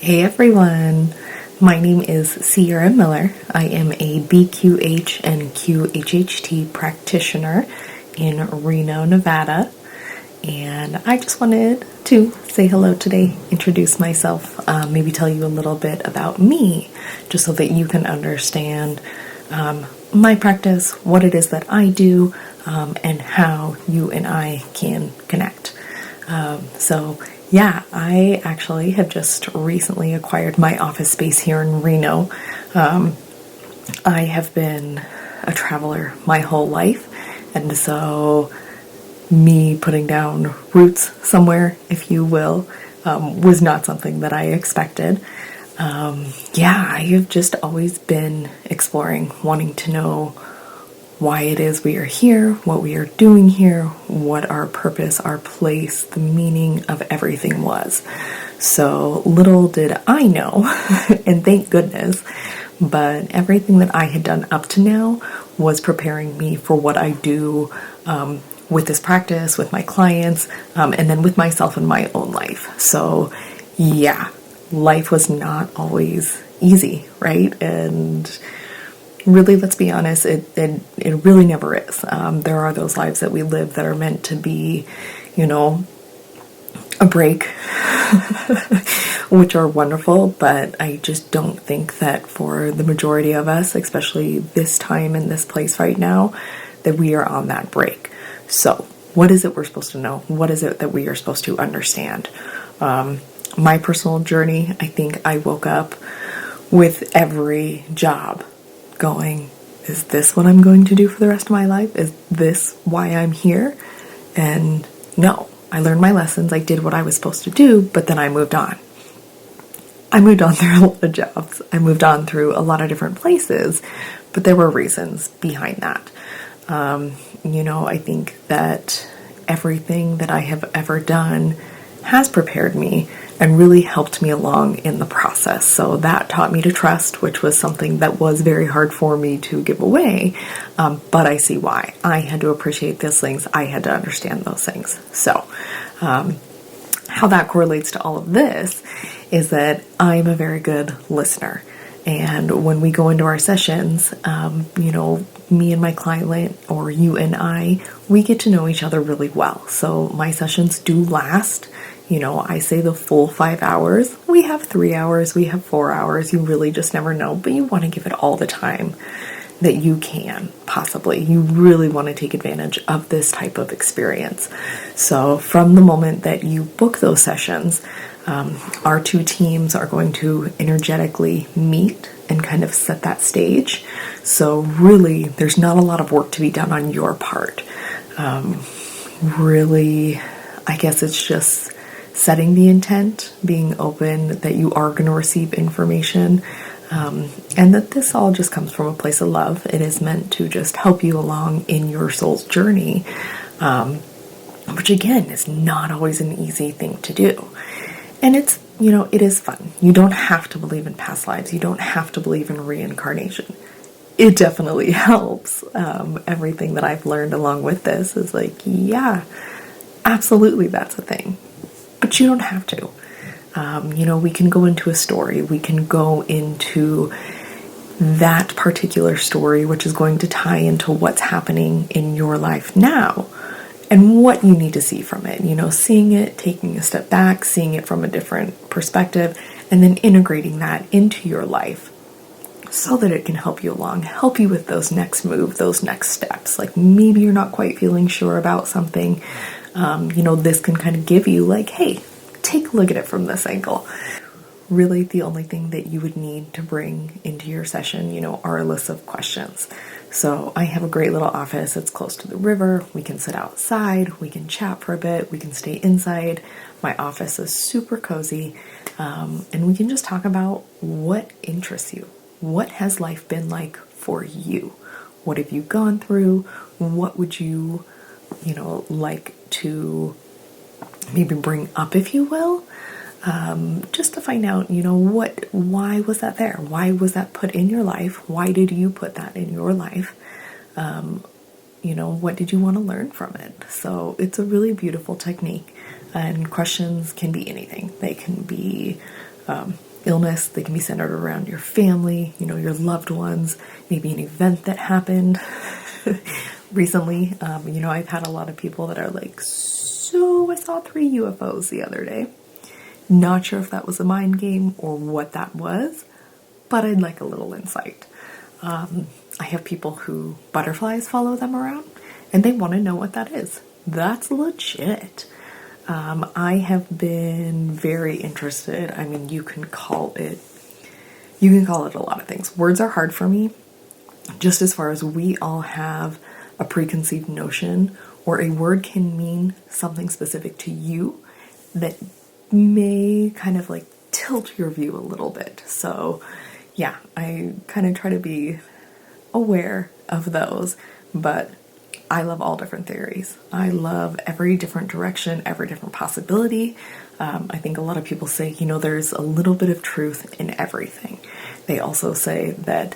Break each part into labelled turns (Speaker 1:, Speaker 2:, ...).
Speaker 1: Hey everyone, my name is Sierra Miller. I am a BQH and QHHT practitioner in Reno, Nevada, and I just wanted to say hello today, introduce myself, maybe tell you a little bit about me, just so that you can understand my practice, what it is that I do, and how you and I can connect. I actually have just recently acquired my office space here in Reno. I have been a traveler my whole life, and so me putting down roots somewhere, if you will, was not something that I expected. I have just always been exploring, wanting to know why it is we are here, what we are doing here, what our purpose, our place, the meaning of everything was. So little did I know, and thank goodness, but everything that I had done up to now was preparing me for what I do with this practice, with my clients, and then with myself in my own life. So life was not always easy, right? And really, let's be honest, it really never is. There are those lives that we live that are meant to be, a break, which are wonderful, but I just don't think that for the majority of us, especially this time in this place right now, that we are on that break. So what is it we're supposed to know? What is it that we are supposed to understand? My personal journey, I think I woke up with every job going, is this what I'm going to do for the rest of my life? Is this why I'm here? And no, I learned my lessons. I did what I was supposed to do, but then I moved on. I moved on through a lot of jobs. I moved on through a lot of different places, but there were reasons behind that. I think that everything that I have ever done has prepared me and really helped me along in the process. So that taught me to trust, which was something that was very hard for me to give away, but I see why. I had to appreciate those things. I had to understand those things. So how that correlates to all of this is that I'm a very good listener. And when we go into our sessions, me and my client, or you and I, we get to know each other really well. So my sessions do last, I say the full 5 hours. We have 3 hours, we have 4 hours. You really just never know, but you want to give it all the time that you can, possibly. You really want to take advantage of this type of experience. So from the moment that you book those sessions, our two teams are going to energetically meet and kind of set that stage. So really, there's not a lot of work to be done on your part. Really, I guess it's just setting the intent, being open that you are going to receive information, and that this all just comes from a place of love. It is meant to just help you along in your soul's journey, which again is not always an easy thing to do. And it's, it is fun. You don't have to believe in past lives. You don't have to believe in reincarnation. It definitely helps. Everything that I've learned along with this is like, yeah, absolutely that's a thing. But you don't have to. We can go into a story. We can go into that particular story, which is going to tie into what's happening in your life now and what you need to see from it. Seeing it, taking a step back, seeing it from a different perspective, and then integrating that into your life so that it can help you along, help you with those next moves, those next steps. Like maybe you're not quite feeling sure about something. This can kind of give you like, hey, take a look at it from this angle. Really, the only thing that you would need to bring into your session, are a list of questions. So I have a great little office. It's close to the river. We can sit outside. We can chat for a bit. We can stay inside. My office is super cozy. And we can just talk about what interests you. What has life been like for you? What have you gone through? What would you like to maybe bring up, if you will, just to find out, why was that there? Why was that put in your life? Why did you put that in your life? What did you want to learn from it? So it's a really beautiful technique, and questions can be anything. They can be wellness. They can be centered around your family, your loved ones, maybe an event that happened recently. I've had a lot of people that are like, so I saw 3 UFOs the other day. Not sure if that was a mind game or what that was, but I'd like a little insight. I have people who butterflies follow them around and they want to know what that is. That's legit. I have been very interested. I mean, you can call it a lot of things. Words are hard for me, just as far as we all have a preconceived notion, or a word can mean something specific to you that may kind of like tilt your view a little bit. So yeah, I kind of try to be aware of those, but I love all different theories. I love every different direction, every different possibility. I think a lot of people say, there's a little bit of truth in everything. They also say that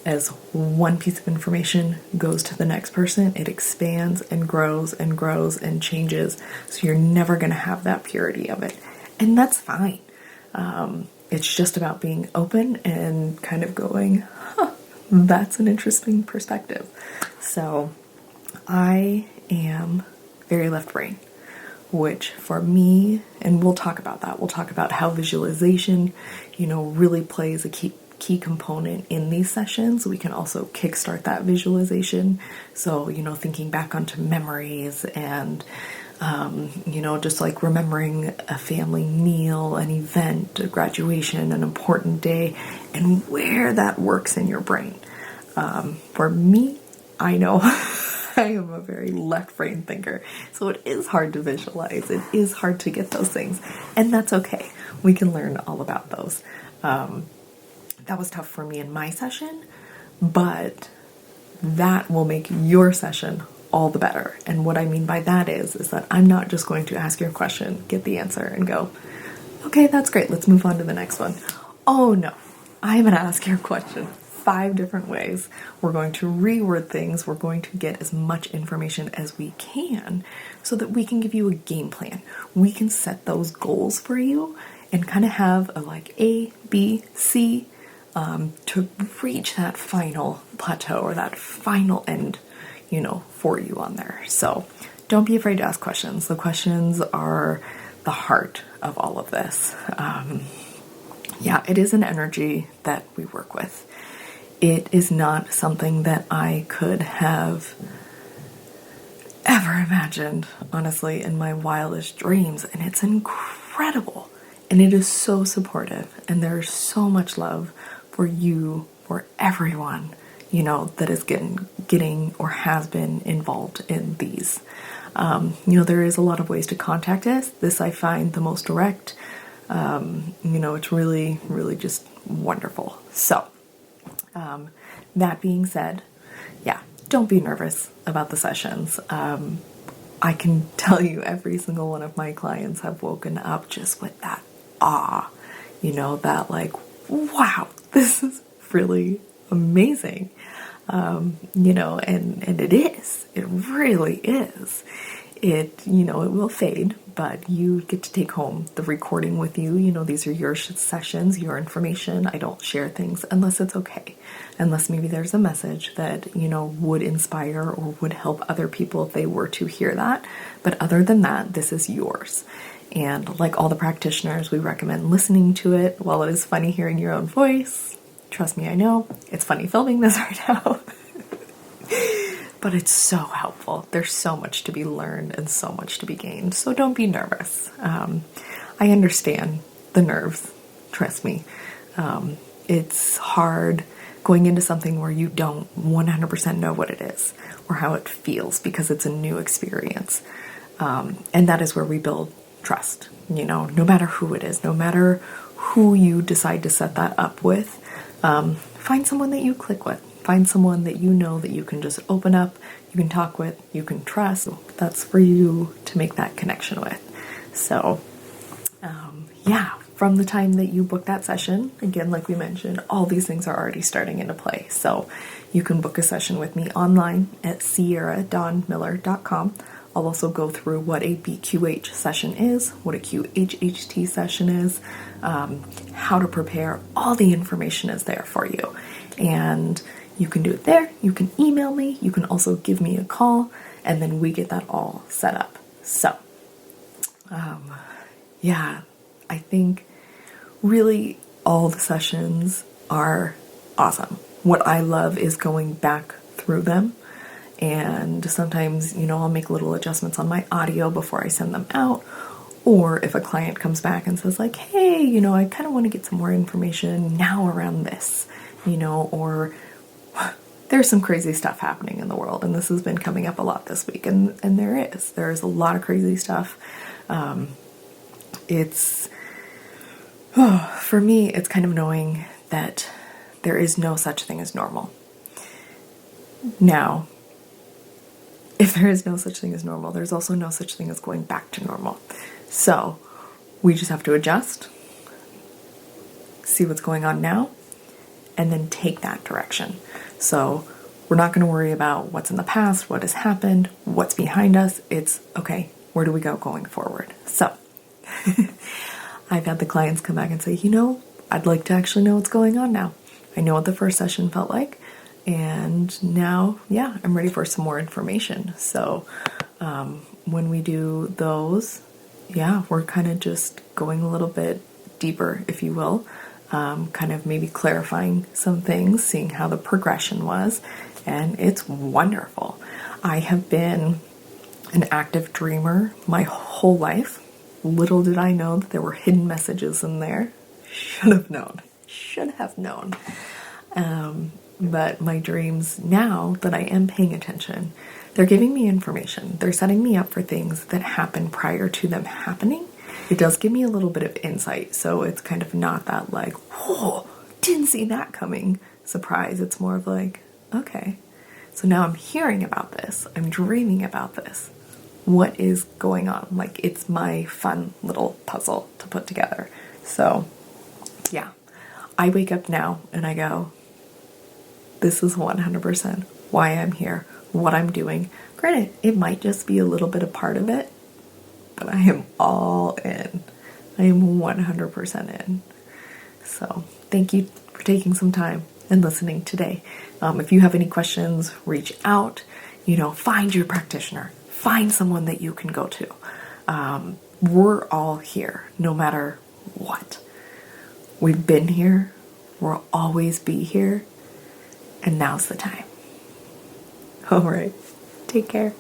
Speaker 1: as one piece of information goes to the next person, it expands and grows and grows and changes. So you're never going to have that purity of it. And that's fine. It's just about being open and kind of going, that's an interesting perspective. So I am very left brain, which for me, and we'll talk about that. We'll talk about how visualization, really plays a key component in these sessions. We can also kickstart that visualization. So, thinking back onto memories and, just like remembering a family meal, an event, a graduation, an important day, and where that works in your brain. For me, I know I am a very left brain thinker, so it is hard to visualize. It is hard to get those things, and that's okay. We can learn all about those. That was tough for me in my session, but that will make your session all the better. And what I mean by that is that I'm not just going to ask you a question, get the answer, and go, okay, that's great, let's move on to the next one. Oh no, I'm going to ask your question 5 different ways. We're going to reword things. We're going to get as much information as we can so that we can give you a game plan. We can set those goals for you and kind of have a like A, B, C to reach that final plateau or that final end, for you on there. So don't be afraid to ask questions. The questions are the heart of all of this. It is an energy that we work with. It is not something that I could have ever imagined, honestly, in my wildest dreams. And it's incredible. And it is so supportive. And there's so much love for you, for everyone, that is getting or has been involved in these. There is a lot of ways to contact us. This I find the most direct. It's really, really just wonderful. So, that being said, don't be nervous about the sessions. I can tell you every single one of my clients have woken up just with that awe, that like, wow, this is really amazing. And it is, it really is. It will fade, but you get to take home the recording with you. These are your sessions, your information. I don't share things unless it's okay. Unless maybe there's a message that, would inspire or would help other people if they were to hear that. But other than that, this is yours. And like all the practitioners, we recommend listening to it. While it is funny hearing your own voice, trust me, I know, it's funny filming this right now. But it's so helpful. There's so much to be learned and so much to be gained. So don't be nervous. I understand the nerves. Trust me. It's hard going into something where you don't 100% know what it is or how it feels because it's a new experience. And that is where we build trust. No matter who it is, no matter who you decide to set that up with, find someone that you click with. Find someone that that you can just open up, you can talk with, you can trust. That's for you to make that connection with. So, from the time that you book that session, again, like we mentioned, all these things are already starting into play. So you can book a session with me online at sierradawnmiller.com, I'll also go through what a BQH session is, what a QHHT session is, how to prepare. All the information is there for you. And you can do it there. You can email me. You can also give me a call, and then we get that all set up. So, yeah, I think really all the sessions are awesome. What I love is going back through them, and sometimes, I'll make little adjustments on my audio before I send them out. Or if a client comes back and says like, hey, I kind of want to get some more information now around this, or there's some crazy stuff happening in the world, and this has been coming up a lot this week, and there is a lot of crazy stuff. For me, it's kind of knowing that there is no such thing as normal. Now, if there is no such thing as normal, there's also no such thing as going back to normal. So we just have to adjust, see what's going on now, and then take that direction. So we're not going to worry about what's in the past, what has happened, what's behind us. It's, okay, where do we go going forward? So I've had the clients come back and say, I'd like to actually know what's going on now. I know what the first session felt like, and now, I'm ready for some more information. So when we do those, we're kind of just going a little bit deeper, if you will, kind of maybe clarifying some things, seeing how the progression was, and it's wonderful. I have been an active dreamer my whole life. Little did I know that there were hidden messages in there. Should have known. But my dreams, now that I am paying attention, they're giving me information. They're setting me up for things that happen prior to them happening. It does give me a little bit of insight, so it's kind of not that like, whoa, didn't see that coming surprise. It's more of like, okay, so now I'm hearing about this. I'm dreaming about this. What is going on? Like, it's my fun little puzzle to put together. So, I wake up now and I go, this is 100% why I'm here, what I'm doing. Granted, it might just be a little bit of part of it, but I am all in. I am 100% in. So thank you for taking some time and listening today. If you have any questions, reach out, find your practitioner, find someone that you can go to. We're all here, no matter what. We've been here, we'll always be here, and now's the time. All right, take care.